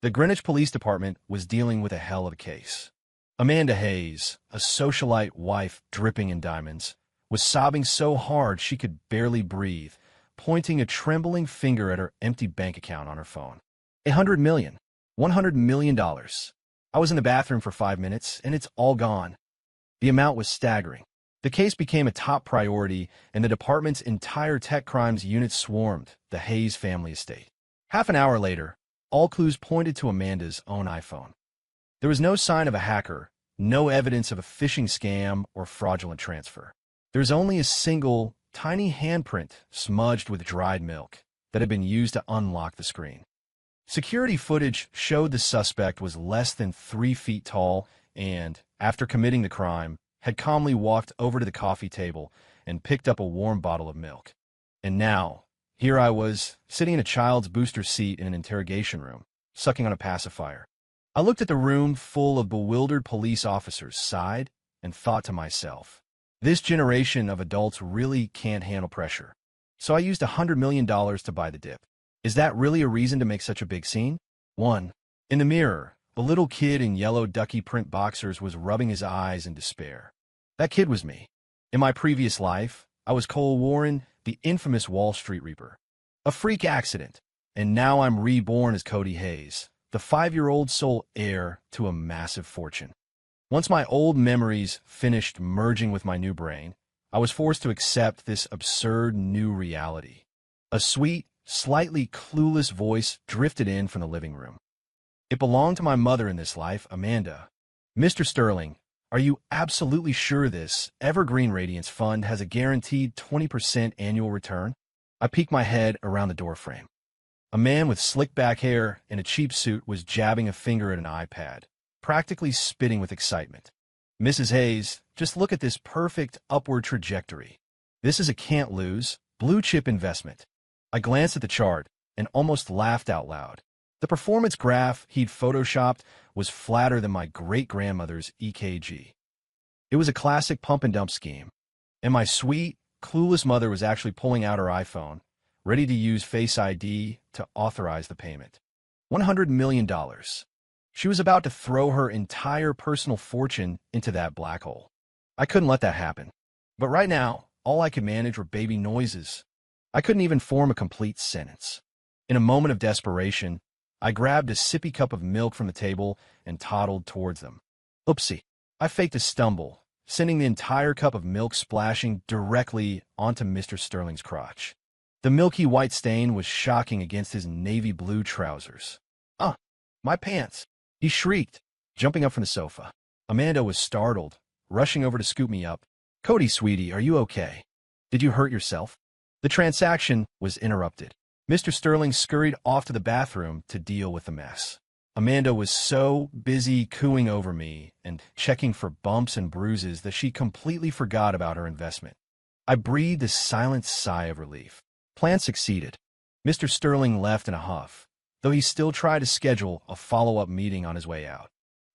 The Greenwich Police Department was dealing with a hell of a case. Amanda Hayes, a socialite wife dripping in diamonds, was sobbing so hard she could barely breathe, pointing a trembling finger at her empty bank account on her phone. $100 million. $100 million. I was in the bathroom for 5 minutes, and it's all gone. The amount was staggering. The case became a top priority, and the department's entire tech crimes unit swarmed the Hayes family estate. Half an hour later, all clues pointed to Amanda's own iPhone. There was no sign of a hacker, no evidence of a phishing scam or fraudulent transfer. There's only a single, tiny handprint smudged with dried milk that had been used to unlock the screen. Security footage showed the suspect was less than 3 feet tall and, after committing the crime, had calmly walked over to the coffee table and picked up a warm bottle of milk. And now, here I was, sitting in a child's booster seat in an interrogation room, sucking on a pacifier. I looked at the room full of bewildered police officers, sighed, and thought to myself, this generation of adults really can't handle pressure. So I used $100 million to buy the dip. Is that really a reason to make such a big scene? 1. In the mirror, a little kid in yellow ducky print boxers was rubbing his eyes in despair. That kid was me. In my previous life, I was Cole Warren, the infamous Wall Street Reaper. A freak accident. And now I'm reborn as Cody Hayes, the 5-year-old sole heir to a massive fortune. Once my old memories finished merging with my new brain, I was forced to accept this absurd new reality. A sweet, slightly clueless voice drifted in from the living room. It belonged to my mother in this life, Amanda. Mr. Sterling, are you absolutely sure this Evergreen Radiance Fund has a guaranteed 20% annual return? I peeked my head around the doorframe. A man with slick back hair and a cheap suit was jabbing a finger at an iPad, practically spitting with excitement. Mrs. Hayes, just look at this perfect upward trajectory. This is a can't-lose, blue-chip investment. I glanced at the chart and almost laughed out loud. The performance graph he'd photoshopped was flatter than my great-grandmother's EKG. It was a classic pump-and-dump scheme, and my sweet, clueless mother was actually pulling out her iPhone, ready to use Face ID to authorize the payment. $100 million. She was about to throw her entire personal fortune into that black hole. I couldn't let that happen. But right now, all I could manage were baby noises. I couldn't even form a complete sentence. In a moment of desperation, I grabbed a sippy cup of milk from the table and toddled towards them. Oopsie. I faked a stumble, sending the entire cup of milk splashing directly onto Mr. Sterling's crotch. The milky white stain was shocking against his navy blue trousers. My pants! He shrieked, jumping up from the sofa. Amanda was startled, rushing over to scoop me up. Cody, sweetie, are you okay? Did you hurt yourself? The transaction was interrupted. Mr. Sterling scurried off to the bathroom to deal with the mess. Amanda was so busy cooing over me and checking for bumps and bruises that she completely forgot about her investment. I breathed a silent sigh of relief. Plan succeeded. Mr. Sterling left in a huff, though he still tried to schedule a follow-up meeting on his way out.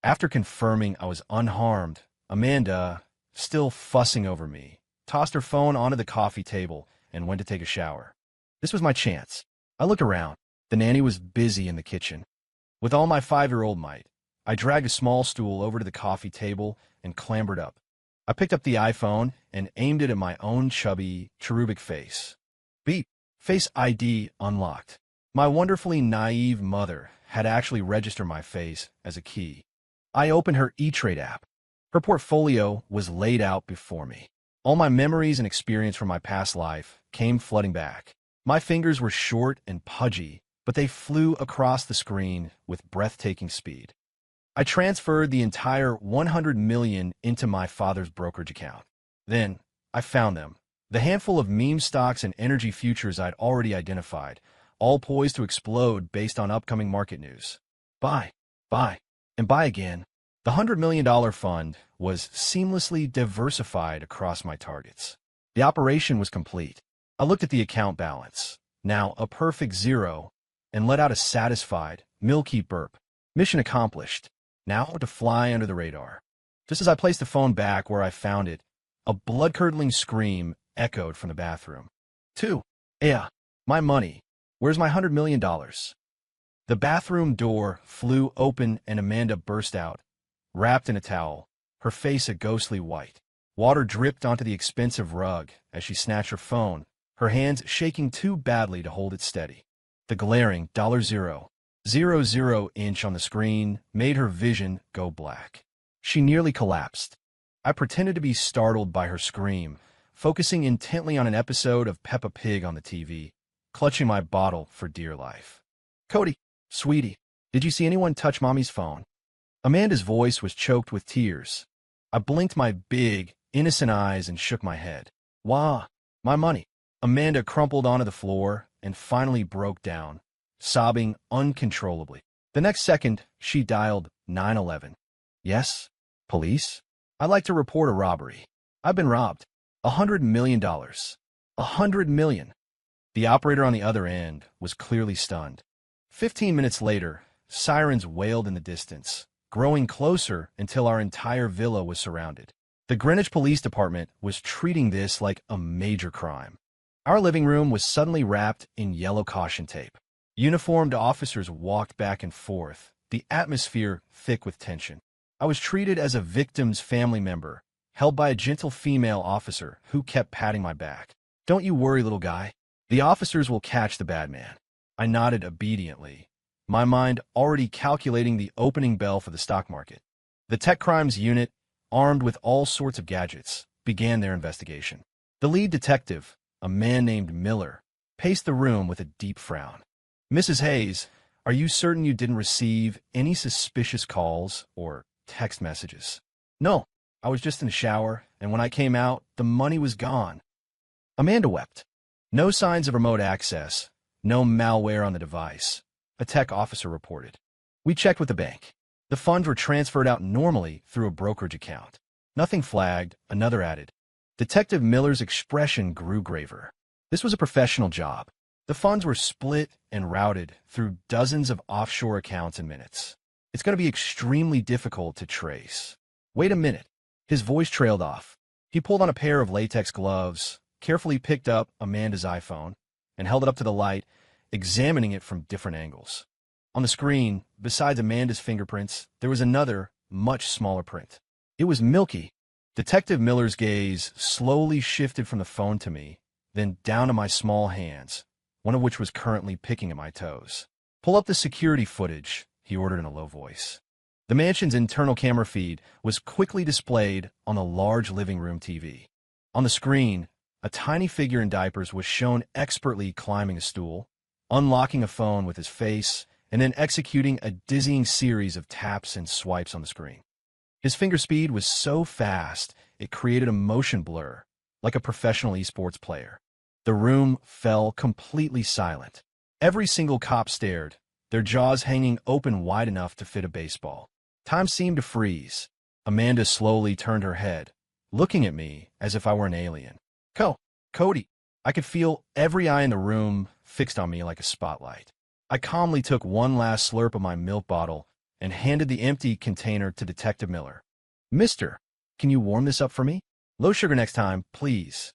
After confirming I was unharmed, Amanda, still fussing over me, tossed her phone onto the coffee table and went to take a shower. This was my chance. I looked around. The nanny was busy in the kitchen. With all my 5-year-old might, I dragged a small stool over to the coffee table and clambered up. I picked up the iPhone and aimed it at my own chubby, cherubic face. Beep. Face ID unlocked. My wonderfully naive mother had actually registered my face as a key. I opened her E-Trade app. Her portfolio was laid out before me. All my memories and experience from my past life came flooding back. My fingers were short and pudgy, but they flew across the screen with breathtaking speed. I transferred the entire $100 million into my father's brokerage account. Then, I found them. The handful of meme stocks and energy futures I'd already identified, all poised to explode based on upcoming market news. Buy, and buy again. The $100 million fund was seamlessly diversified across my targets. The operation was complete. I looked at the account balance, now a perfect zero, and let out a satisfied, milky burp. Mission accomplished. Now to fly under the radar. Just as I placed the phone back where I found it, a blood-curdling scream echoed from the bathroom. My money. Where's my $100 million? The bathroom door flew open and Amanda burst out, wrapped in a towel, her face a ghostly white. Water dripped onto the expensive rug as she snatched her phone, her hands shaking too badly to hold it steady. The glaring $0.00 inch on the screen made her vision go black. She nearly collapsed. I pretended to be startled by her scream, focusing intently on an episode of Peppa Pig on the TV, clutching my bottle for dear life. "Cody, sweetie, did you see anyone touch Mommy's phone?" Amanda's voice was choked with tears. I blinked my big, innocent eyes and shook my head. "Wah, my money." Amanda crumpled onto the floor and finally broke down, sobbing uncontrollably. The next second, she dialed 911. "Yes? Police? I'd like to report a robbery. I've been robbed. $100 million. $100 million. The operator on the other end was clearly stunned. 15 minutes later, sirens wailed in the distance, growing closer until our entire villa was surrounded. The Greenwich Police Department was treating this like a major crime. Our living room was suddenly wrapped in yellow caution tape. Uniformed officers walked back and forth, the atmosphere thick with tension. I was treated as a victim's family member, held by a gentle female officer who kept patting my back. "Don't you worry, little guy. The officers will catch the bad man." I nodded obediently, my mind already calculating the opening bell for the stock market. The Tech Crimes Unit, armed with all sorts of gadgets, began their investigation. The lead detective, a man named Miller, paced the room with a deep frown. "Mrs. Hayes, are you certain you didn't receive any suspicious calls or text messages?" "No, I was just in the shower, and when I came out, the money was gone." Amanda wept. "No signs of remote access, no malware on the device," a tech officer reported. "We checked with the bank. The funds were transferred out normally through a brokerage account. Nothing flagged," another added. Detective Miller's expression grew graver. This was a professional job. The funds were split and routed through dozens of offshore accounts in minutes. "It's going to be extremely difficult to trace." "Wait a minute." His voice trailed off. He pulled on a pair of latex gloves, carefully picked up Amanda's iPhone, and held it up to the light, examining it from different angles. On the screen, besides Amanda's fingerprints, there was another, much smaller print. It was milky. Detective Miller's gaze slowly shifted from the phone to me, then down to my small hands, one of which was currently picking at my toes. "Pull up the security footage," he ordered in a low voice. The mansion's internal camera feed was quickly displayed on the large living room TV. On the screen, a tiny figure in diapers was shown expertly climbing a stool, unlocking a phone with his face, and then executing a dizzying series of taps and swipes on the screen. His finger speed was so fast, it created a motion blur, like a professional esports player. The room fell completely silent. Every single cop stared, their jaws hanging open wide enough to fit a baseball. Time seemed to freeze. Amanda slowly turned her head, looking at me as if I were an alien. Cody." I could feel every eye in the room fixed on me like a spotlight. I calmly took one last slurp of my milk bottle and handed the empty container to Detective Miller. "Mister, can you warm this up for me? Low sugar next time, please."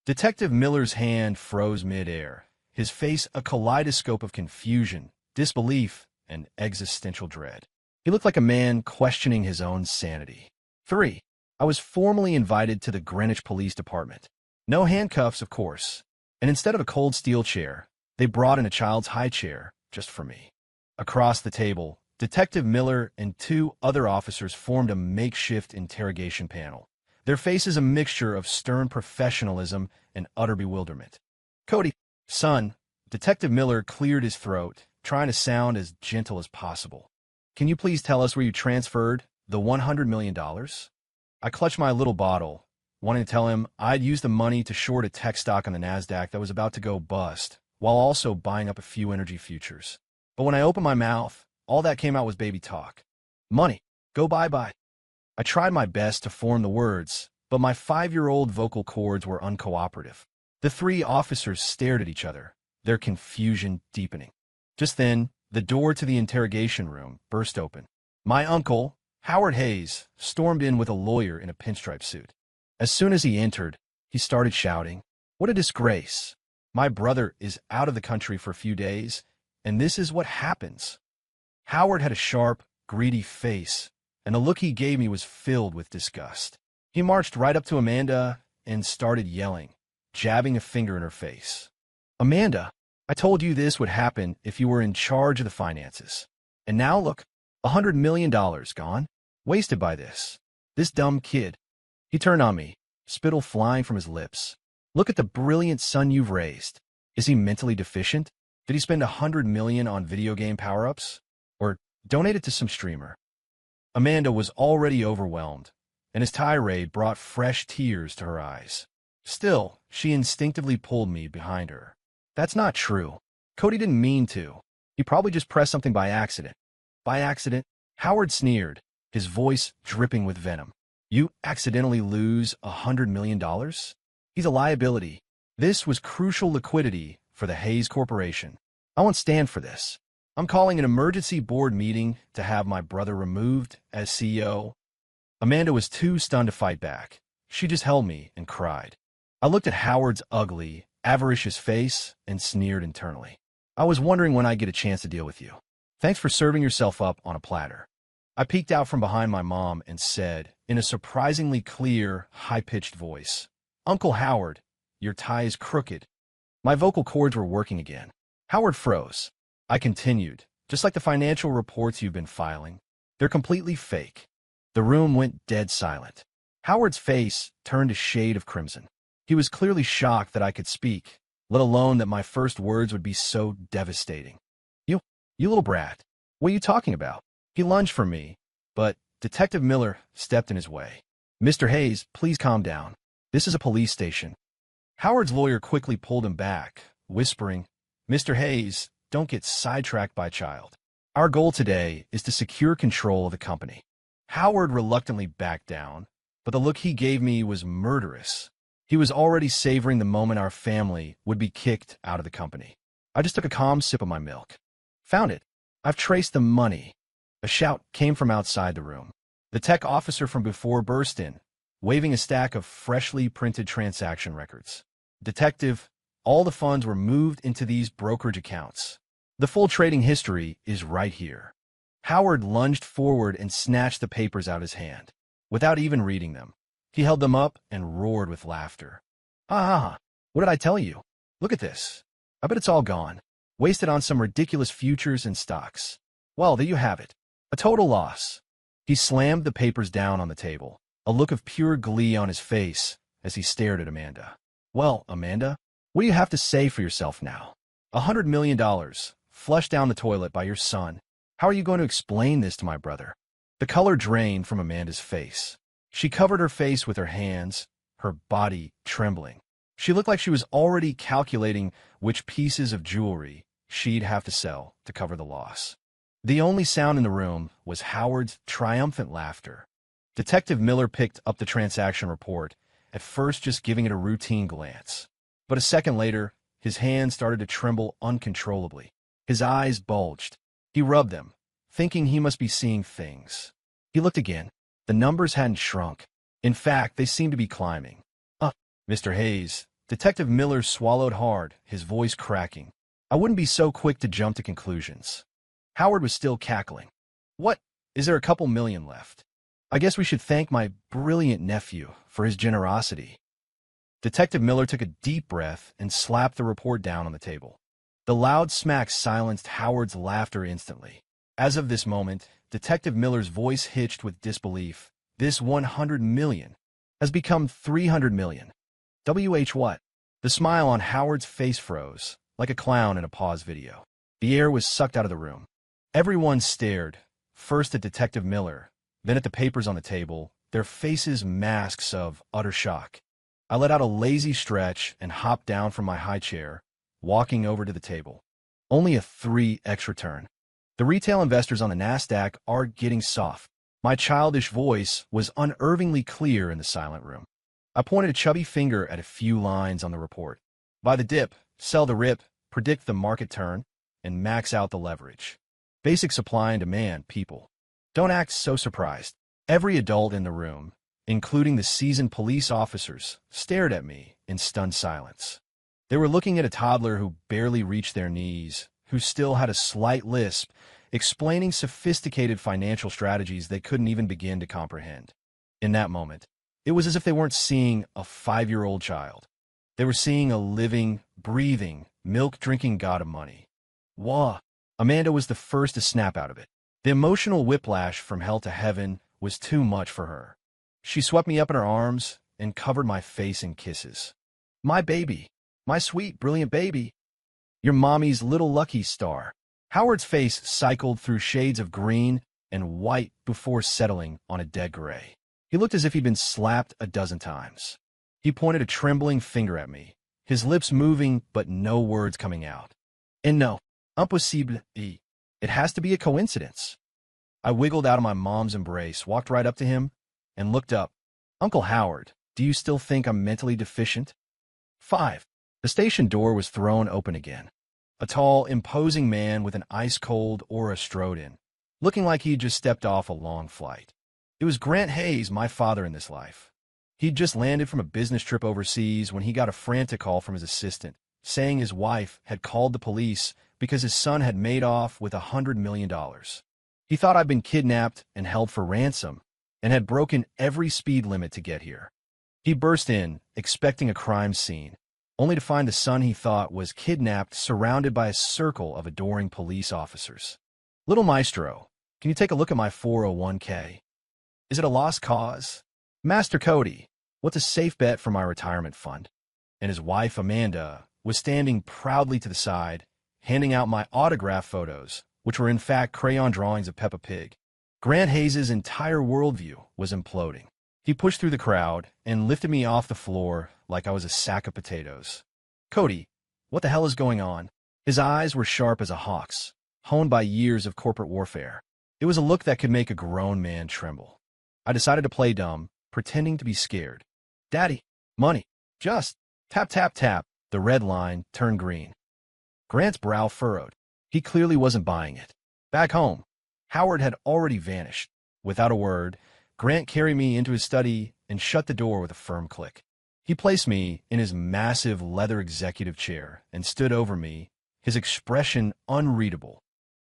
Detective Miller's hand froze mid-air, his face a kaleidoscope of confusion, disbelief, and existential dread. He looked like a man questioning his own sanity. 3. I was formally invited to the Greenwich Police Department. No handcuffs, of course, and instead of a cold steel chair, they brought in a child's high chair just for me. Across the table, Detective Miller and 2 other officers formed a makeshift interrogation panel, their faces a mixture of stern professionalism and utter bewilderment. "Cody, son," Detective Miller cleared his throat, trying to sound as gentle as possible. "Can you please tell us where you transferred the $100 million? I clutched my little bottle, wanting to tell him I'd used the money to short a tech stock on the NASDAQ that was about to go bust, while also buying up a few energy futures. But when I opened my mouth, all that came out was baby talk. Money. Go bye-bye. I tried my best to form the words, but my 5-year-old vocal cords were uncooperative. The 3 officers stared at each other, their confusion deepening. Just then, the door to the interrogation room burst open. My uncle, Howard Hayes, stormed in with a lawyer in a pinstripe suit. As soon as he entered, he started shouting, "What a disgrace! My brother is out of the country for a few days, and this is what happens Howard had a sharp, greedy face, and the look he gave me was filled with disgust. He marched right up to Amanda and started yelling, jabbing a finger in her face. "Amanda, I told you this would happen if you were in charge of the finances. And now look, $100 million gone, wasted by this. This dumb kid." He turned on me, spittle flying from his lips. "Look at the brilliant son you've raised. Is he mentally deficient? Did he spend $100 million on video game power-ups? Or donate it to some streamer?" Amanda was already overwhelmed, and his tirade brought fresh tears to her eyes. Still, she instinctively pulled me behind her. "That's not true. Cody didn't mean to. He probably just pressed something by accident." "By accident?" Howard sneered, his voice dripping with venom. "You accidentally lose $100 million? He's a liability. This was crucial liquidity for the Hayes Corporation. I won't stand for this. I'm calling an emergency board meeting to have my brother removed as CEO." Amanda was too stunned to fight back. She just held me and cried. I looked at Howard's ugly, avaricious face and sneered internally. "I was wondering when I'd get a chance to deal with you. Thanks for serving yourself up on a platter." I peeked out from behind my mom and said, in a surprisingly clear, high-pitched voice, "Uncle Howard, your tie is crooked." My vocal cords were working again. Howard froze. I continued, "Just like the financial reports you've been filing. They're completely fake." The room went dead silent. Howard's face turned a shade of crimson. He was clearly shocked that I could speak, let alone that my first words would be so devastating. You little brat. What are you talking about?" He lunged for me, but Detective Miller stepped in his way. "Mr. Hayes, please calm down. This is a police station." Howard's lawyer quickly pulled him back, whispering, "Mr. Hayes, don't get sidetracked by a child. Our goal today is to secure control of the company." Howard reluctantly backed down, but the look he gave me was murderous. He was already savoring the moment our family would be kicked out of the company. I just took a calm sip of my milk. "Found it. I've traced the money." A shout came from outside the room. The tech officer from before burst in, waving a stack of freshly printed transaction records. "Detective, all the funds were moved into these brokerage accounts. The full trading history is right here." Howard lunged forward and snatched the papers out of his hand. Without even reading them, he held them up and roared with laughter. "Ah, what did I tell you? Look at this. I bet it's all gone. Wasted on some ridiculous futures and stocks. Well, there you have it. A total loss." He slammed the papers down on the table, a look of pure glee on his face as he stared at Amanda. "Well, Amanda, what do you have to say for yourself now? $100 million, flushed down the toilet by your son. How are you going to explain this to my brother?" The color drained from Amanda's face. She covered her face with her hands, her body trembling. She looked like she was already calculating which pieces of jewelry she'd have to sell to cover the loss. The only sound in the room was Howard's triumphant laughter. Detective Miller picked up the transaction report, at first just giving it a routine glance. But a second later, his hands started to tremble uncontrollably. His eyes bulged. He rubbed them, thinking he must be seeing things. He looked again. The numbers hadn't shrunk. In fact, they seemed to be climbing. Mr. Hayes, Detective Miller swallowed hard, his voice cracking. "I wouldn't be so quick to jump to conclusions." Howard was still cackling. "What? Is there a couple million left? I guess we should thank my brilliant nephew for his generosity." Detective Miller took a deep breath and slapped the report down on the table. The loud smack silenced Howard's laughter instantly. As of this moment, Detective Miller's voice hitched with disbelief. "This $100 million has become $300 million. What?" The smile on Howard's face froze, like a clown in a pause video. The air was sucked out of the room. Everyone stared, first at Detective Miller, then at the papers on the table, their faces masks of utter shock. I let out a lazy stretch and hopped down from my high chair, walking over to the table. Only a 3x return. The retail investors on the NASDAQ are getting soft. My childish voice was unnervingly clear in the silent room. I pointed a chubby finger at a few lines on the report. Buy the dip, sell the rip, predict the market turn, and max out the leverage. Basic supply and demand, people. Don't act so surprised. Every adult in the room, including the seasoned police officers, stared at me in stunned silence. They were looking at a toddler who barely reached their knees, who still had a slight lisp, explaining sophisticated financial strategies they couldn't even begin to comprehend. In that moment, it was as if they weren't seeing a 5-year-old child. They were seeing a living, breathing, milk-drinking god of money. Wah! Amanda was the first to snap out of it. The emotional whiplash from hell to heaven was too much for her. She swept me up in her arms and covered my face in kisses. My baby, my sweet, brilliant baby. Your mommy's little lucky star. Howard's face cycled through shades of green and white before settling on a dead gray. He looked as if he'd been slapped a dozen times. He pointed a trembling finger at me, his lips moving but no words coming out. And no, impossible. It has to be a coincidence. I wiggled out of my mom's embrace, walked right up to him, and looked up. Uncle Howard, do you still think I'm mentally deficient? 5. The station door was thrown open again. A tall, imposing man with an ice-cold aura strode in, looking like he'd just stepped off a long flight. It was Grant Hayes, my father in this life. He'd just landed from a business trip overseas when he got a frantic call from his assistant, saying his wife had called the police because his son had made off with $100 million. He thought I'd been kidnapped and held for ransom, and had broken every speed limit to get here. He burst in, expecting a crime scene, only to find the son he thought was kidnapped surrounded by a circle of adoring police officers. Little Maestro, can you take a look at my 401k? Is it a lost cause? Master Cody, what's a safe bet for my retirement fund? And his wife, Amanda, was standing proudly to the side, handing out my autograph photos, which were in fact crayon drawings of Peppa Pig. Grant Hayes' entire worldview was imploding. He pushed through the crowd and lifted me off the floor like I was a sack of potatoes. Cody, what the hell is going on? His eyes were sharp as a hawk's, honed by years of corporate warfare. It was a look that could make a grown man tremble. I decided to play dumb, pretending to be scared. Daddy, money, just tap, tap, tap. The red line turned green. Grant's brow furrowed. He clearly wasn't buying it. Back home, Howard had already vanished. Without a word, Grant carried me into his study and shut the door with a firm click. He placed me in his massive leather executive chair and stood over me, his expression unreadable.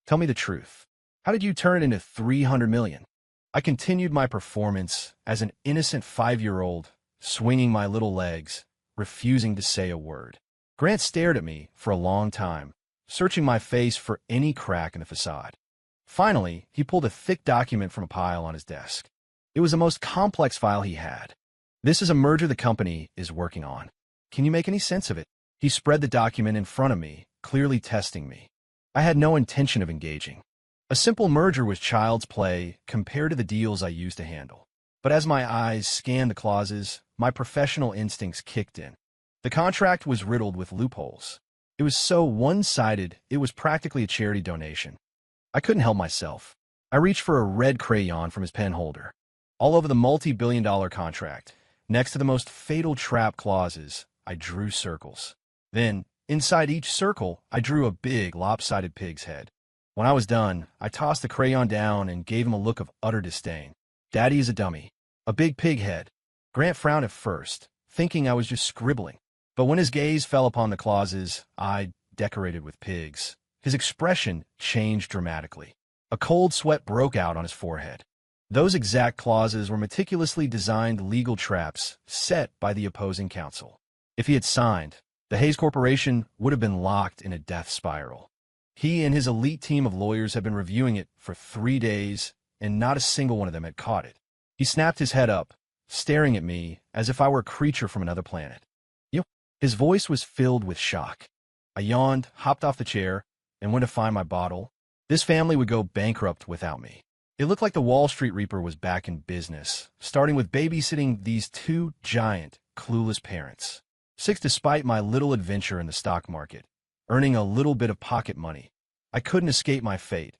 Tell me the truth. How did you turn it into $300 million? I continued my performance as an innocent 5-year-old, swinging my little legs, refusing to say a word. Grant stared at me for a long time, searching my face for any crack in the facade. Finally, he pulled a thick document from a pile on his desk. It was the most complex file he had. This is a merger the company is working on. Can you make any sense of it? He spread the document in front of me, clearly testing me. I had no intention of engaging. A simple merger was child's play compared to the deals I used to handle. But as my eyes scanned the clauses, my professional instincts kicked in. The contract was riddled with loopholes. It was so one-sided, it was practically a charity donation. I couldn't help myself. I reached for a red crayon from his pen holder. All over the multi-billion-dollar contract, next to the most fatal trap clauses, I drew circles. Then, inside each circle, I drew a big, lopsided pig's head. When I was done, I tossed the crayon down and gave him a look of utter disdain. Daddy is a dummy. A big pig head. Grant frowned at first, thinking I was just scribbling. But when his gaze fell upon the clauses I decorated with pigs, his expression changed dramatically. A cold sweat broke out on his forehead. Those exact clauses were meticulously designed legal traps set by the opposing counsel. If he had signed, the Hayes Corporation would have been locked in a death spiral. He and his elite team of lawyers had been reviewing it for 3 days, and not a single one of them had caught it. He snapped his head up, staring at me as if I were a creature from another planet. His voice was filled with shock. I yawned, hopped off the chair, and went to find my bottle. This family would go bankrupt without me. It looked like the Wall Street Reaper was back in business, starting with babysitting these 2 giant, clueless parents. 6, despite my little adventure in the stock market, earning a little bit of pocket money, I couldn't escape my fate.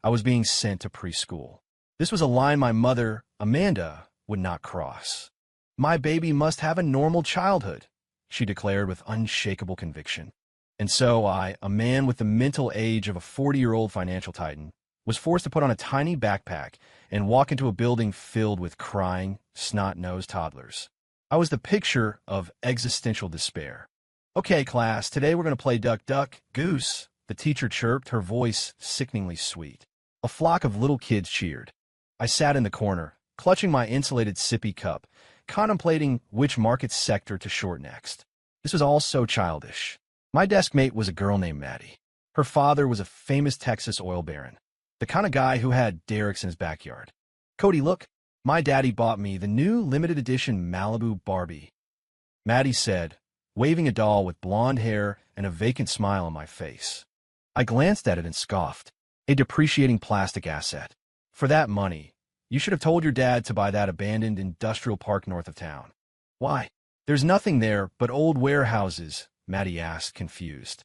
I was being sent to preschool. This was a line my mother, Amanda, would not cross. My baby must have a normal childhood, she declared with unshakable conviction. And so I, a man with the mental age of a 40-year-old financial titan, was forced to put on a tiny backpack and walk into a building filled with crying, snot-nosed toddlers. I was the picture of existential despair. Okay, class, today we're going to play Duck, Duck, Goose, the teacher chirped, her voice sickeningly sweet. A flock of little kids cheered. I sat in the corner, clutching my insulated sippy cup, contemplating which market sector to short next. This was all so childish. My desk mate was a girl named Maddie. Her father was a famous Texas oil baron, the kind of guy who had derricks in his backyard. Cody, look, my daddy bought me the new limited edition Malibu Barbie, Maddie said, waving a doll with blonde hair and a vacant smile on my face. I glanced at it and scoffed. A depreciating plastic asset. For that money, you should have told your dad to buy that abandoned industrial park north of town. Why? There's nothing there but old warehouses, Maddie asked, confused.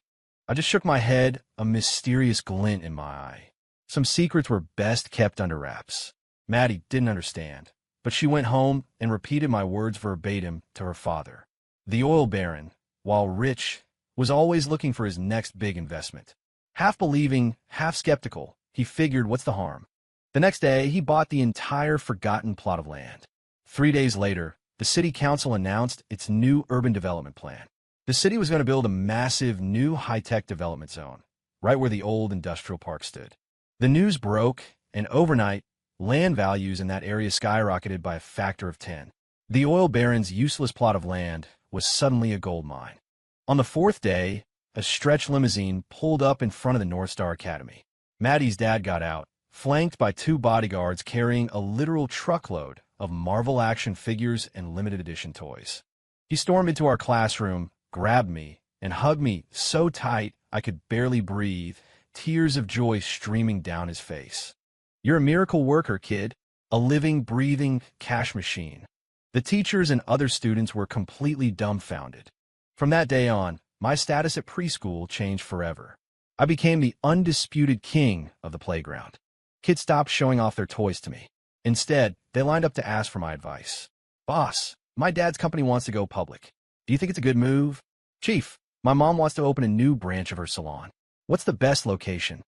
I just shook my head, a mysterious glint in my eye. Some secrets were best kept under wraps. Maddie didn't understand, but she went home and repeated my words verbatim to her father. The oil baron, while rich, was always looking for his next big investment. Half believing, half skeptical, he figured, what's the harm? The next day, he bought the entire forgotten plot of land. 3 days later, the city council announced its new urban development plan. The city was going to build a massive new high-tech development zone, right where the old industrial park stood. The news broke, and overnight, land values in that area skyrocketed by a factor of 10. The oil baron's useless plot of land was suddenly a gold mine. On the 4th day, a stretch limousine pulled up in front of the North Star Academy. Maddie's dad got out, flanked by 2 bodyguards carrying a literal truckload of Marvel action figures and limited edition toys. He stormed into our classroom, grabbed me, and hugged me so tight I could barely breathe, tears of joy streaming down his face. You're a miracle worker, kid. A living, breathing cash machine. The teachers and other students were completely dumbfounded. From that day on, my status at preschool changed forever. I became the undisputed king of the playground. Kids stopped showing off their toys to me. Instead, they lined up to ask for my advice. Boss, my dad's company wants to go public. Do you think it's a good move? Chief, my mom wants to open a new branch of her salon. What's the best location?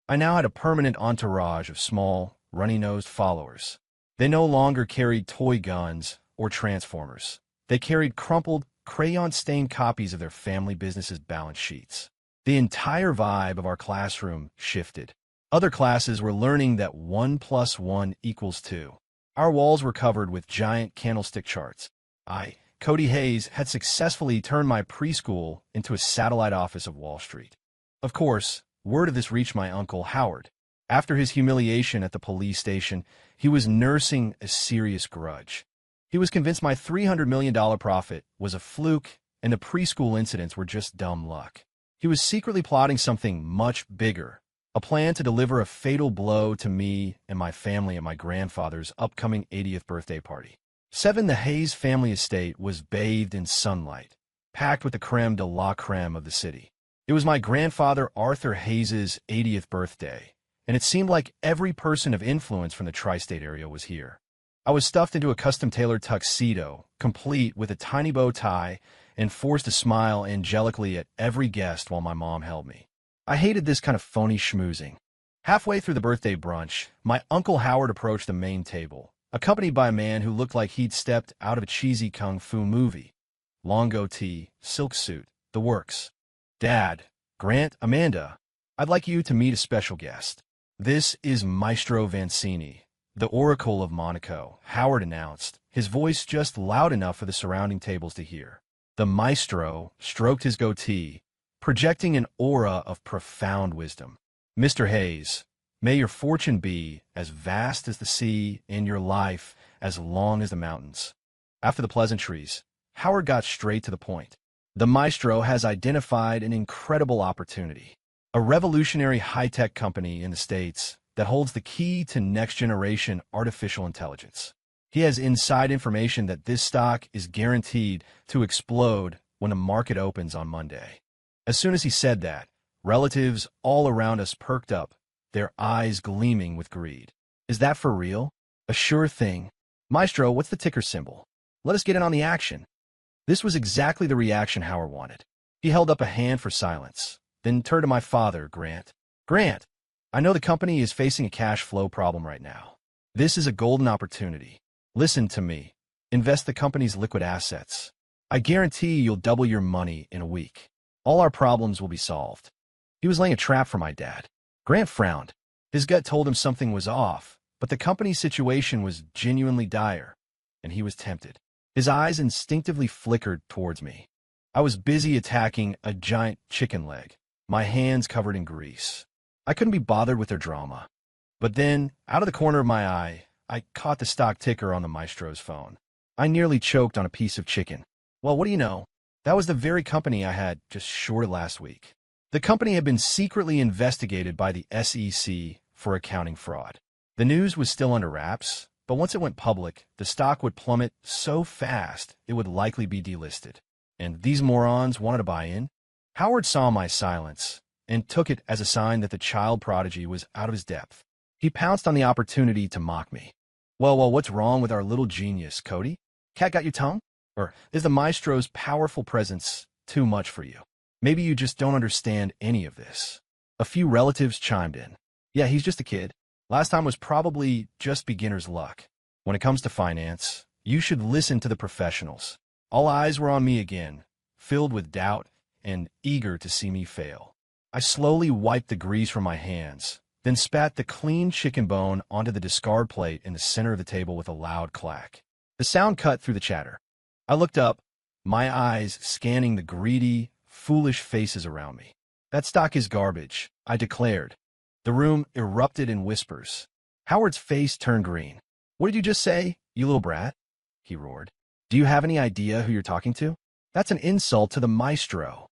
I now had a permanent entourage of small, runny-nosed followers. They no longer carried toy guns or transformers. They carried crumpled, crayon-stained copies of their family businesses' balance sheets. The entire vibe of our classroom shifted. Other classes were learning that 1 + 1 = 2. Our walls were covered with giant candlestick charts. I, Cody Hayes, had successfully turned my preschool into a satellite office of Wall Street. Of course, word of this reached my uncle Howard. After his humiliation at the police station, he was nursing a serious grudge. He was convinced my $300 million profit was a fluke and the preschool incidents were just dumb luck. He was secretly plotting something much bigger, a plan to deliver a fatal blow to me and my family at my grandfather's upcoming 80th birthday party. The Hayes family estate was bathed in sunlight, packed with the creme de la creme of the city. It was my grandfather Arthur Hayes's 80th birthday, and it seemed like every person of influence from the tri-state area was here. I was stuffed into a custom-tailored tuxedo, complete with a tiny bow tie, and forced to smile angelically at every guest while my mom held me. I hated this kind of phony schmoozing. Halfway through the birthday brunch, my Uncle Howard approached the main table, accompanied by a man who looked like he'd stepped out of a cheesy kung fu movie. Long goatee, silk suit, the works. Dad, Grant, Amanda, I'd like you to meet a special guest. This is Maestro Vancini, the Oracle of Monaco, Howard announced, his voice just loud enough for the surrounding tables to hear. The maestro stroked his goatee, projecting an aura of profound wisdom. Mr. Hayes, may your fortune be as vast as the sea and your life as long as the mountains. After the pleasantries, Howard got straight to the point. The maestro has identified an incredible opportunity. A revolutionary high-tech company in the States that holds the key to next-generation artificial intelligence. He has inside information that this stock is guaranteed to explode when the market opens on Monday. As soon as he said that, relatives all around us perked up, their eyes gleaming with greed. Is that for real? A sure thing. Maestro, what's the ticker symbol? Let us get in on the action. This was exactly the reaction Howard wanted. He held up a hand for silence, then turned to my father, Grant. Grant, I know the company is facing a cash flow problem right now. This is a golden opportunity. Listen to me. Invest the company's liquid assets. I guarantee you'll double your money in a week. All our problems will be solved. He was laying a trap for my dad. Grant frowned. His gut told him something was off, but the company's situation was genuinely dire, and he was tempted. His eyes instinctively flickered towards me. I was busy attacking a giant chicken leg, my hands covered in grease. I couldn't be bothered with their drama. But then, out of the corner of my eye, I caught the stock ticker on the maestro's phone. I nearly choked on a piece of chicken. Well, what do you know? That was the very company I had just shorted last week. The company had been secretly investigated by the SEC for accounting fraud. The news was still under wraps, but once it went public, the stock would plummet so fast it would likely be delisted. And these morons wanted to buy in? Howard saw my silence and took it as a sign that the child prodigy was out of his depth. He pounced on the opportunity to mock me. Well, what's wrong with our little genius, Cody? Cat got your tongue? Or is the maestro's powerful presence too much for you? Maybe you just don't understand any of this. A few relatives chimed in. Yeah, he's just a kid. Last time was probably just beginner's luck. When it comes to finance, you should listen to the professionals. All eyes were on me again, filled with doubt and eager to see me fail. I slowly wiped the grease from my hands, then spat the clean chicken bone onto the discard plate in the center of the table with a loud clack. The sound cut through the chatter. I looked up, my eyes scanning the greedy, foolish faces around me. That stock is garbage, I declared. The room erupted in whispers. Howard's face turned green. What did you just say, you little brat? He roared. Do you have any idea who you're talking to? That's an insult to the maestro.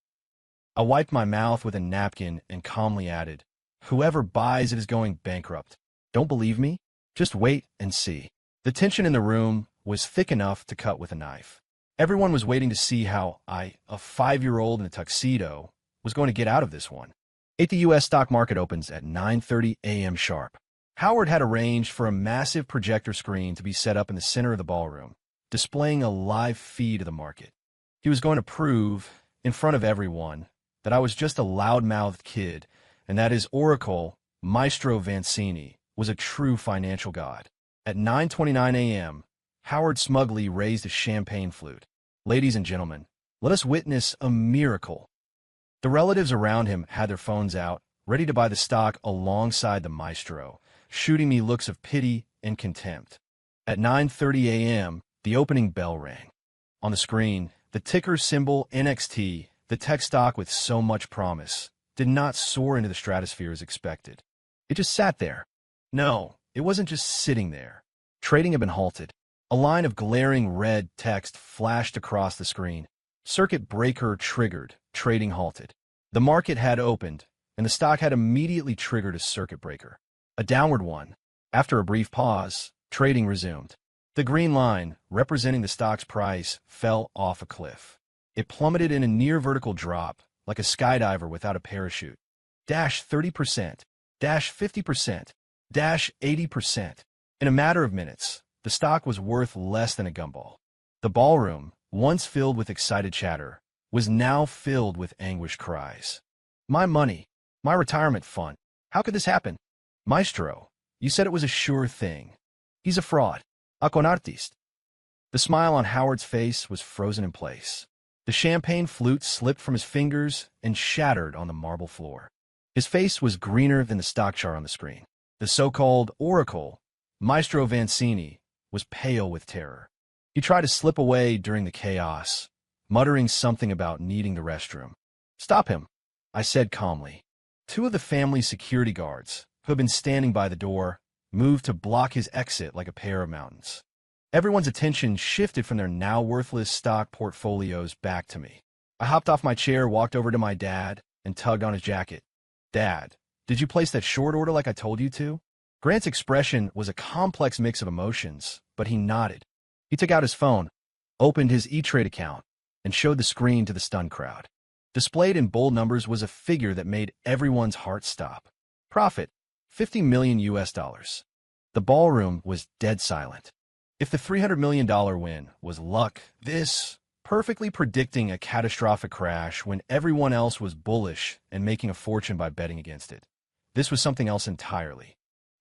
I wiped my mouth with a napkin and calmly added, whoever buys it is going bankrupt. Don't believe me? Just wait and see. The tension in the room was thick enough to cut with a knife. Everyone was waiting to see how I, a 5-year-old in a tuxedo, was going to get out of this one. The U.S. stock market opens at 9:30 a.m. sharp. Howard had arranged for a massive projector screen to be set up in the center of the ballroom, displaying a live feed of the market. He was going to prove, in front of everyone, that I was just a loud-mouthed kid, and that his oracle, Maestro Vancini, was a true financial god. At 9:29 a.m., Howard smugly raised a champagne flute. Ladies and gentlemen, let us witness a miracle. The relatives around him had their phones out, ready to buy the stock alongside the maestro, shooting me looks of pity and contempt. At 9:30 a.m., the opening bell rang. On the screen, the ticker symbol NXT, the tech stock with so much promise, did not soar into the stratosphere as expected. It just sat there. No, it wasn't just sitting there. Trading had been halted. A line of glaring red text flashed across the screen. Circuit breaker triggered, trading halted. The market had opened, and the stock had immediately triggered a circuit breaker. A downward one. After a brief pause, trading resumed. The green line, representing the stock's price, fell off a cliff. It plummeted in a near-vertical drop, like a skydiver without a parachute. Dash 30%, dash 50%, dash 80%. In a matter of minutes, the stock was worth less than a gumball. The ballroom, once filled with excited chatter, was now filled with anguished cries. My money, my retirement fund. How could this happen? Maestro, you said it was a sure thing. He's a fraud. A con artiste. The smile on Howard's face was frozen in place. The champagne flute slipped from his fingers and shattered on the marble floor. His face was greener than the stock chart on the screen. The so-called oracle, Maestro Vancini, was pale with terror. He tried to slip away during the chaos, muttering something about needing the restroom. Stop him, I said calmly. Two of the family's security guards, who had been standing by the door, moved to block his exit like a pair of mountains. Everyone's attention shifted from their now worthless stock portfolios back to me. I hopped off my chair, walked over to my dad, and tugged on his jacket. Dad, did you place that short order like I told you to? Grant's expression was a complex mix of emotions, but he nodded. He took out his phone, opened his E-Trade account, and showed the screen to the stunned crowd. Displayed in bold numbers was a figure that made everyone's heart stop. Profit, $50 million US. The ballroom was dead silent. If the $300 million win was luck, this, perfectly predicting a catastrophic crash when everyone else was bullish and making a fortune by betting against it, this was something else entirely.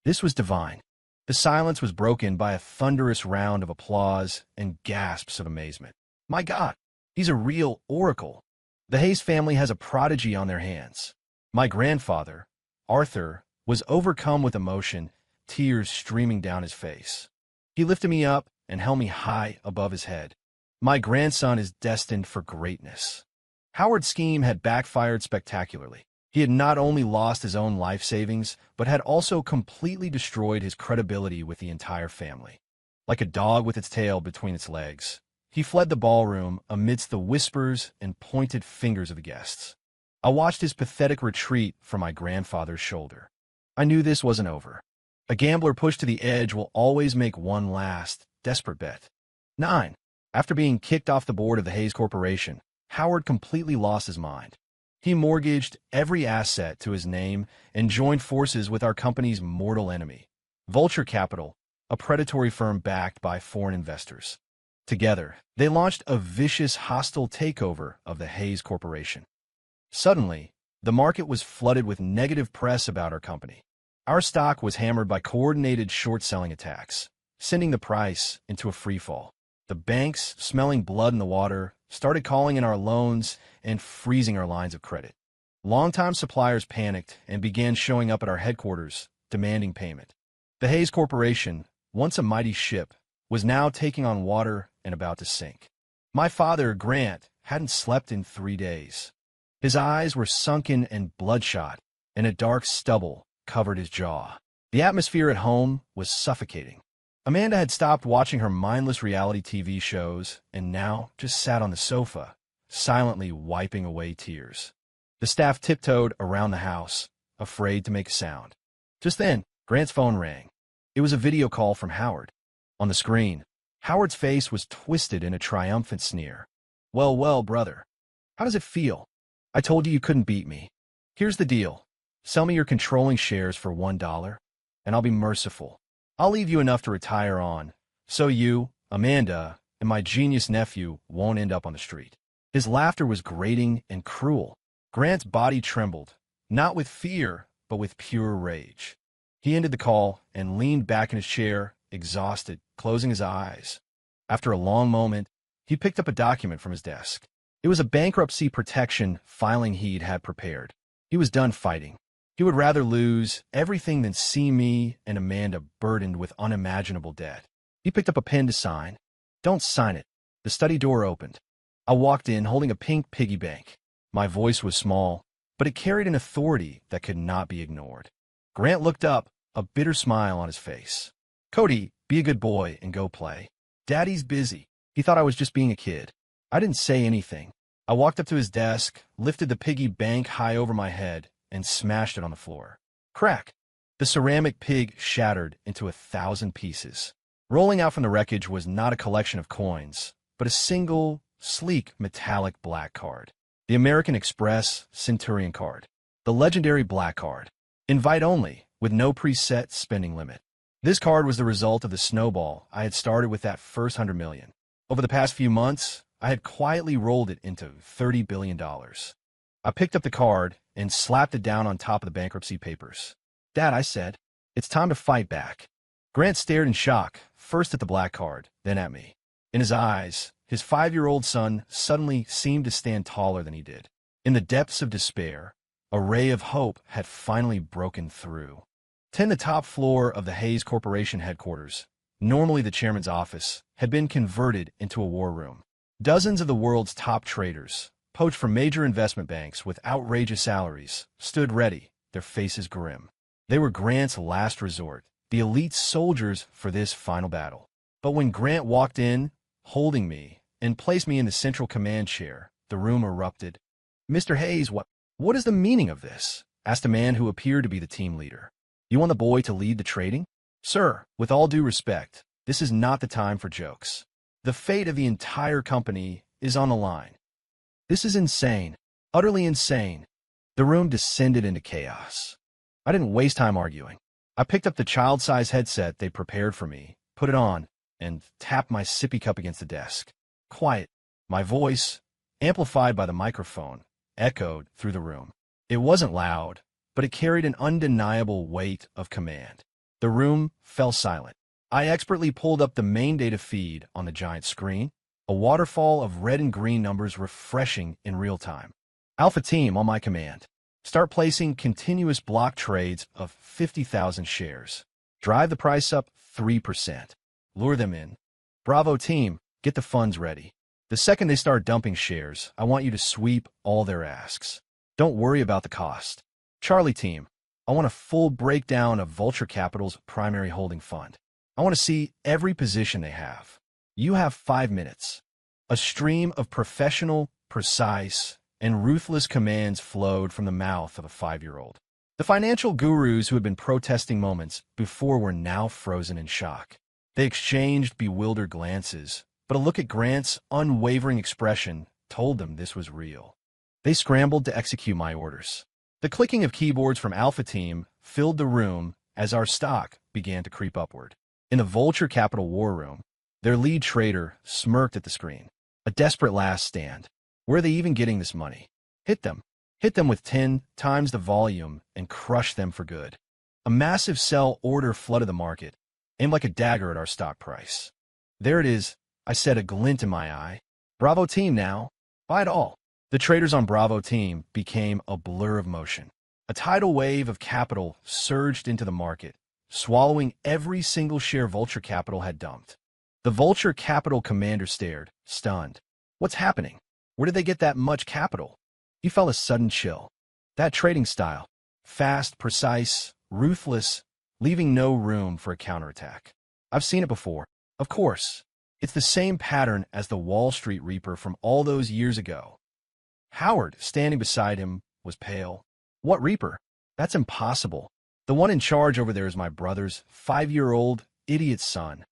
This was divine. The silence was broken by a thunderous round of applause and gasps of amazement. My God, he's a real oracle. The Hayes family has a prodigy on their hands. My grandfather, Arthur, was overcome with emotion, tears streaming down his face. He lifted me up and held me high above his head. My grandson is destined for greatness. Howard's scheme had backfired spectacularly. He had not only lost his own life savings, but had also completely destroyed his credibility with the entire family. Like a dog with its tail between its legs, he fled the ballroom amidst the whispers and pointed fingers of the guests. I watched his pathetic retreat from my grandfather's shoulder. I knew this wasn't over. A gambler pushed to the edge will always make one last, desperate bet. 9. After being kicked off the board of the Hayes Corporation, Howard completely lost his mind. He mortgaged every asset to his name and joined forces with our company's mortal enemy, Vulture Capital, a predatory firm backed by foreign investors. Together, they launched a vicious, hostile takeover of the Hayes Corporation. Suddenly, the market was flooded with negative press about our company. Our stock was hammered by coordinated short-selling attacks, sending the price into a freefall. The banks, smelling blood in the water, started calling in our loans and freezing our lines of credit. Longtime suppliers panicked and began showing up at our headquarters, demanding payment. The Hayes Corporation, once a mighty ship, was now taking on water and about to sink. My father, Grant, hadn't slept in 3 days. His eyes were sunken and bloodshot, and a dark stubble covered his jaw. The atmosphere at home was suffocating. Amanda had stopped watching her mindless reality TV shows and now just sat on the sofa, silently wiping away tears. The staff tiptoed around the house, afraid to make a sound. Just then, Grant's phone rang. It was a video call from Howard. On the screen, Howard's face was twisted in a triumphant sneer. Well, brother. How does it feel? I told you couldn't beat me. Here's the deal. Sell me your controlling shares for $1, and I'll be merciful. I'll leave you enough to retire on, so you, Amanda, and my genius nephew won't end up on the street. His laughter was grating and cruel. Grant's body trembled, not with fear, but with pure rage. He ended the call and leaned back in his chair, exhausted, closing his eyes. After a long moment, he picked up a document from his desk. It was a bankruptcy protection filing he'd had prepared. He was done fighting. He would rather lose everything than see me and Amanda burdened with unimaginable debt. He picked up a pen to sign. Don't sign it. The study door opened. I walked in holding a pink piggy bank. My voice was small, but it carried an authority that could not be ignored. Grant looked up, a bitter smile on his face. Cody, be a good boy and go play. Daddy's busy. He thought I was just being a kid. I didn't say anything. I walked up to his desk, lifted the piggy bank high over my head, and smashed it on the floor. Crack! The ceramic pig shattered into 1,000 pieces. Rolling out from the wreckage was not a collection of coins, but a single, sleek, metallic black card. The American Express Centurion card. The legendary black card. Invite only, with no preset spending limit. This card was the result of the snowball I had started with that first $100 million. Over the past few months, I had quietly rolled it into $30 billion. I picked up the card and slapped it down on top of the bankruptcy papers. Dad, I said, it's time to fight back. Grant stared in shock, first at the black card, then at me. In his eyes, his 5-year-old son suddenly seemed to stand taller than he did. In the depths of despair, a ray of hope had finally broken through. 10, the top floor of the Hayes Corporation headquarters, normally the chairman's office, had been converted into a war room. Dozens of the world's top traders, poached from major investment banks with outrageous salaries, stood ready, their faces grim. They were Grant's last resort, the elite soldiers for this final battle. But when Grant walked in, holding me, and placed me in the central command chair, the room erupted. Mr. Hayes, what is the meaning of this? Asked a man who appeared to be the team leader. You want the boy to lead the trading? Sir, with all due respect, this is not the time for jokes. The fate of the entire company is on the line. This is insane, utterly insane. The room descended into chaos. I didn't waste time arguing. I picked up the child-sized headset they prepared for me, put it on, and tapped my sippy cup against the desk. Quiet. My voice, amplified by the microphone, echoed through the room. It wasn't loud, but it carried an undeniable weight of command. The room fell silent. I expertly pulled up the main data feed on the giant screen, a waterfall of red and green numbers refreshing in real time. Alpha Team on my command. Start placing continuous block trades of 50,000 shares. Drive the price up 3%. Lure them in. Bravo team, get the funds ready. The second they start dumping shares, I want you to sweep all their asks. Don't worry about the cost. Charlie team, I want a full breakdown of Vulture Capital's primary holding fund. I want to see every position they have. You have 5 minutes. A stream of professional, precise, and ruthless commands flowed from the mouth of a 5-year-old. The financial gurus who had been protesting moments before were now frozen in shock. They exchanged bewildered glances, but a look at Grant's unwavering expression told them this was real. They scrambled to execute my orders. The clicking of keyboards from Alpha Team filled the room as our stock began to creep upward. In the Vulture Capital war room, their lead trader smirked at the screen. A desperate last stand. Where are they even getting this money? Hit them. Hit them with 10 times the volume and crush them for good. A massive sell order flooded the market, aimed like a dagger at our stock price. There it is, I said, a glint in my eye. Bravo team now. Buy it all. The traders on Bravo team became a blur of motion. A tidal wave of capital surged into the market, swallowing every single share Vulture Capital had dumped. The Vulture Capital commander stared, stunned. What's happening? Where did they get that much capital? He felt a sudden chill. That trading style, fast, precise, ruthless, leaving no room for a counterattack. I've seen it before. Of course. It's the same pattern as the Wall Street Reaper from all those years ago. Howard, standing beside him, was pale. What Reaper? That's impossible. The one in charge over there is my brother's 5-year-old idiot son.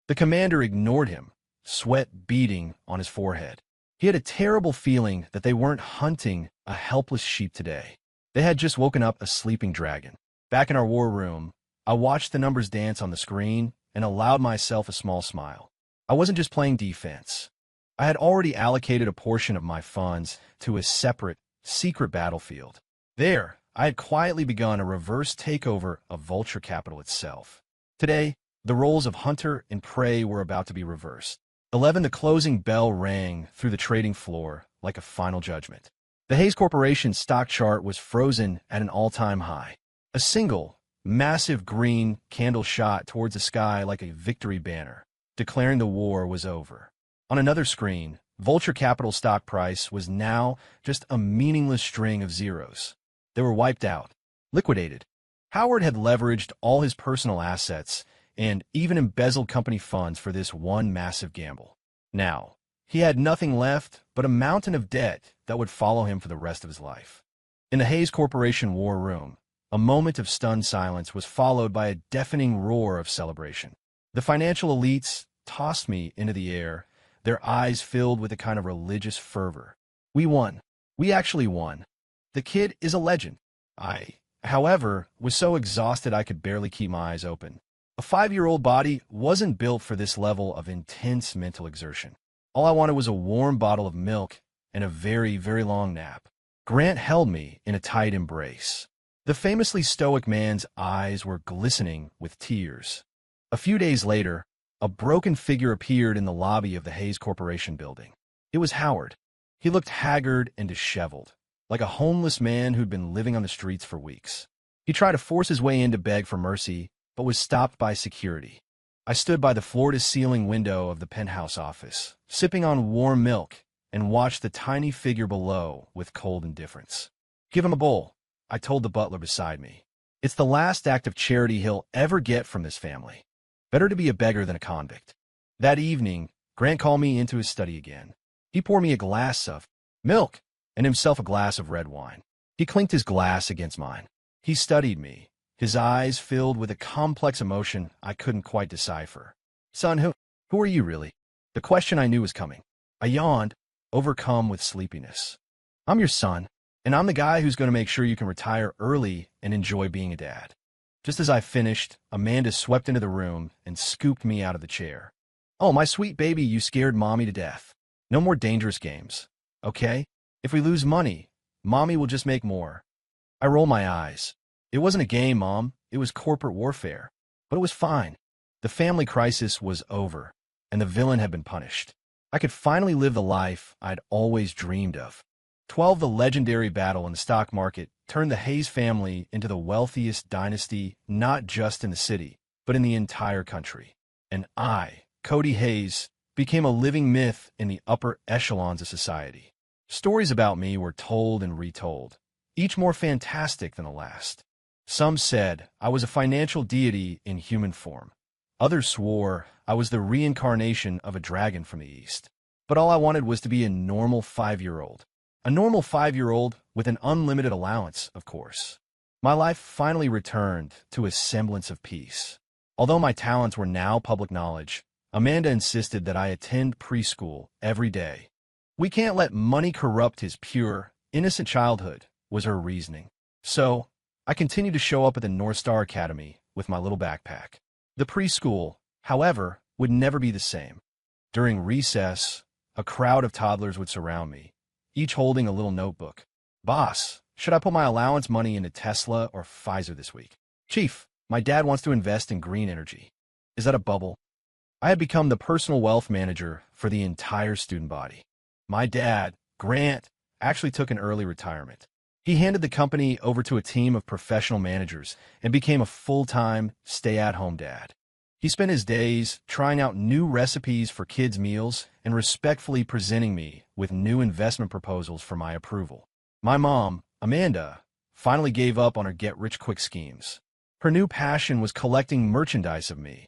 The commander ignored him, sweat beading on his forehead. He had a terrible feeling that they weren't hunting a helpless sheep today. They had just woken up a sleeping dragon. Back in our war room, I watched the numbers dance on the screen and allowed myself a small smile. I wasn't just playing defense. I had already allocated a portion of my funds to a separate, secret battlefield. There, I had quietly begun a reverse takeover of Vulture Capital itself. Today, the roles of hunter and prey were about to be reversed. 11, the closing bell rang through the trading floor like a final judgment. The Hayes Corporation stock chart was frozen at an all-time high. A single, massive green candle shot towards the sky like a victory banner, declaring the war was over. On another screen, Vulture Capital stock price was now just a meaningless string of zeros. They were wiped out, liquidated. Howard had leveraged all his personal assets and even embezzled company funds for this one massive gamble. Now, he had nothing left but a mountain of debt that would follow him for the rest of his life. In the Hayes Corporation war room, a moment of stunned silence was followed by a deafening roar of celebration. The financial elites tossed me into the air, their eyes filled with a kind of religious fervor. We won. We actually won. The kid is a legend. I, however, was so exhausted I could barely keep my eyes open. A 5-year-old body wasn't built for this level of intense mental exertion. All I wanted was a warm bottle of milk and a very, very long nap. Grant held me in a tight embrace. The famously stoic man's eyes were glistening with tears. A few days later, a broken figure appeared in the lobby of the Hayes Corporation building. It was Howard. He looked haggard and disheveled, like a homeless man who'd been living on the streets for weeks. He tried to force his way in to beg for mercy, but was stopped by security. I stood by the floor-to-ceiling window of the penthouse office, sipping on warm milk, and watched the tiny figure below with cold indifference. Give him a bowl, I told the butler beside me. It's the last act of charity he'll ever get from this family. Better to be a beggar than a convict. That evening, Grant called me into his study again. He poured me a glass of milk and himself a glass of red wine. He clinked his glass against mine. He studied me, his eyes filled with a complex emotion I couldn't quite decipher. Son, who are you really? The question I knew was coming. I yawned, overcome with sleepiness. I'm your son, and I'm the guy who's going to make sure you can retire early and enjoy being a dad. Just as I finished, Amanda swept into the room and scooped me out of the chair. Oh, my sweet baby, you scared Mommy to death. No more dangerous games, okay? If we lose money, Mommy will just make more. I rolled my eyes. It wasn't a game, Mom. It was corporate warfare. But it was fine. The family crisis was over, and the villain had been punished. I could finally live the life I'd always dreamed of. 12. The legendary battle in the stock market turned the Hayes family into the wealthiest dynasty not just in the city, but in the entire country. And I, Cody Hayes, became a living myth in the upper echelons of society. Stories about me were told and retold, each more fantastic than the last. Some said I was a financial deity in human form. Others swore I was the reincarnation of a dragon from the east. But all I wanted was to be a normal 5-year-old. A normal 5-year-old with an unlimited allowance, of course. My life finally returned to a semblance of peace. Although my talents were now public knowledge, Amanda insisted that I attend preschool every day. We can't let money corrupt his pure, innocent childhood, was her reasoning. So, I continued to show up at the North Star Academy with my little backpack. The preschool, however, would never be the same. During recess, a crowd of toddlers would surround me, each holding a little notebook. Boss, should I put my allowance money into Tesla or Pfizer this week? Chief, my dad wants to invest in green energy. Is that a bubble? I had become the personal wealth manager for the entire student body. My dad, Grant, actually took an early retirement. He handed the company over to a team of professional managers and became a full-time, stay-at-home dad. He spent his days trying out new recipes for kids' meals and respectfully presenting me with new investment proposals for my approval. My mom, Amanda, finally gave up on her get-rich-quick schemes. Her new passion was collecting merchandise of me,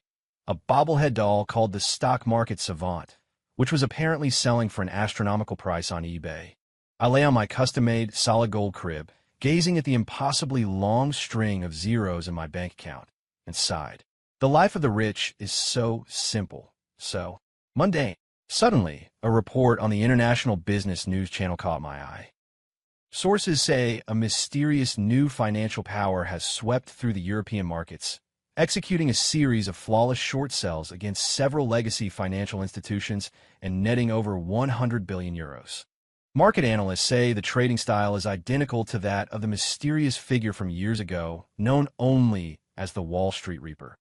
a bobblehead doll called the Stock Market Savant, which was apparently selling for an astronomical price on eBay. I lay on my custom-made solid gold crib, gazing at the impossibly long string of zeros in my bank account, and sighed. The life of the rich is so simple, so mundane. Suddenly, a report on the International Business News Channel caught my eye. Sources say a mysterious new financial power has swept through the European markets, executing a series of flawless short sells against several legacy financial institutions and netting over 100 billion euros. Market analysts say the trading style is identical to that of the mysterious figure from years ago, known only as the Wall Street Reaper.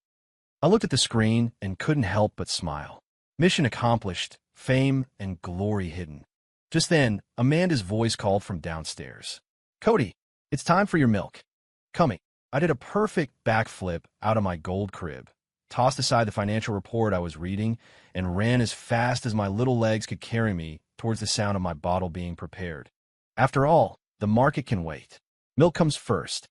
I looked at the screen and couldn't help but smile. Mission accomplished, fame and glory hidden. Just then, Amanda's voice called from downstairs. Cody, it's time for your milk. Coming. I did a perfect backflip out of my gold crib, tossed aside the financial report I was reading, and ran as fast as my little legs could carry me towards the sound of my bottle being prepared. After all, the market can wait. Milk comes first.